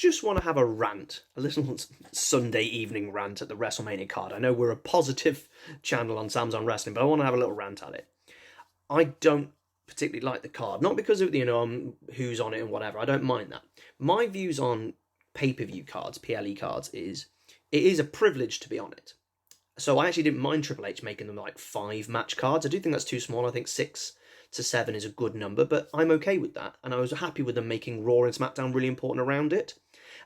just want to have a rant, a little Sunday evening rant at the WrestleMania card. I know we're a positive channel on Sam's on Wrestling, but I want to have a little rant at it. I don't particularly like the card, not because of who's on it and whatever. I don't mind that. My views on pay-per-view cards, PLE cards, is it is a privilege to be on it. So I actually didn't mind Triple H making them like 5 match cards. I do think that's too small. I think 6 to 7 is a good number, but I'm okay with that. And I was happy with them making Raw and SmackDown really important around it.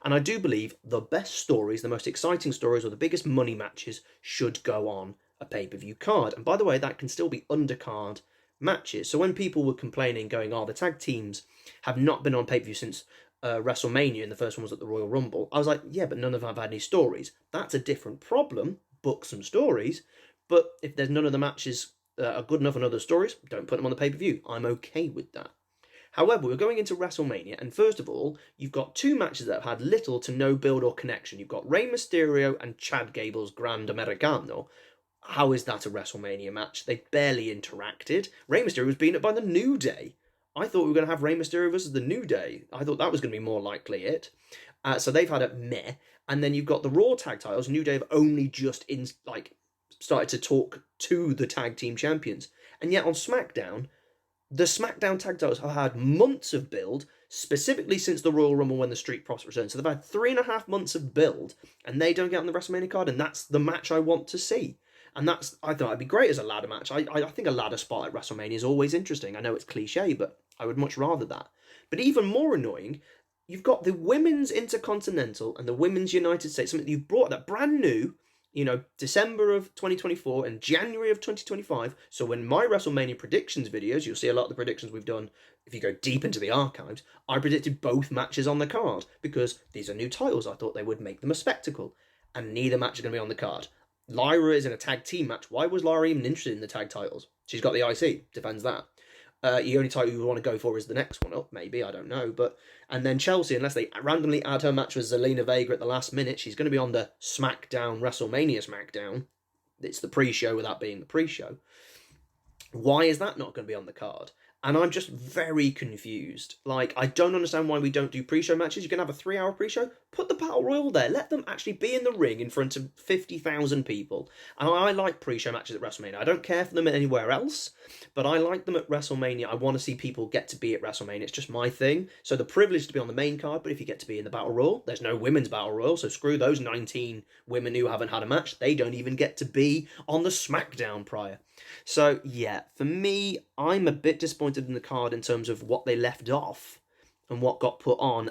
And I do believe the best stories, the most exciting stories, or the biggest money matches should go on a pay-per-view card. And by the way, that can still be undercard matches. So when people were complaining, going, the tag teams have not been on pay-per-view since WrestleMania, and the first one was at the Royal Rumble, I was like, yeah, but none of them have had any stories. That's a different problem. Book some stories. But if there's none of the matches are good enough and other stories, don't put them on the pay-per-view. I'm okay with that. However, we're going into WrestleMania, and first of all, you've got 2 matches that have had little to no build or connection. You've got Rey Mysterio and Chad Gable's Grand Americano. How is that a WrestleMania match? They barely interacted. Rey Mysterio was beaten up by the New Day. I thought we were going to have Rey Mysterio versus the New Day. I thought that was going to be more likely it. So they've had a meh. And then you've got the Raw tag titles. New Day have only just started to talk to the tag team champions. And yet on SmackDown, the SmackDown tag titles have had months of build, specifically since the Royal Rumble when the Street Profits returned. So they've had 3.5 months of build, and they don't get on the WrestleMania card, and that's the match I want to see. And I thought it'd be great as a ladder match. I think a ladder spot at WrestleMania is always interesting. I know it's cliche, but I would much rather that. But even more annoying, you've got the Women's Intercontinental and the Women's United States, something you've brought that brand new, December of 2024 and January of 2025. So when my WrestleMania predictions videos, you'll see a lot of the predictions we've done, if you go deep into the archives, I predicted both matches on the card because these are new titles. I thought they would make them a spectacle, and neither match is going to be on the card. Lyra is in a tag team match. Why was Lyra even interested in the tag titles? She's got the IC, defends that. The only title you want to go for is the next one up, maybe, I don't know. And then Chelsea, unless they randomly add her match with Zelina Vega at the last minute, she's going to be on the SmackDown, WrestleMania SmackDown. It's the pre-show without being the pre-show. Why is that not going to be on the card? And I'm just very confused. I don't understand why we don't do pre-show matches. You can have a 3-hour pre-show. Put the Battle Royal there. Let them actually be in the ring in front of 50,000 people. And I like pre-show matches at WrestleMania. I don't care for them anywhere else, but I like them at WrestleMania. I want to see people get to be at WrestleMania. It's just my thing. So the privilege to be on the main card, but if you get to be in the Battle Royal, there's no Women's Battle Royal, so screw those 19 women who haven't had a match. They don't even get to be on the SmackDown prior. So, yeah, for me, I'm a bit disappointed in the card in terms of what they left off and what got put on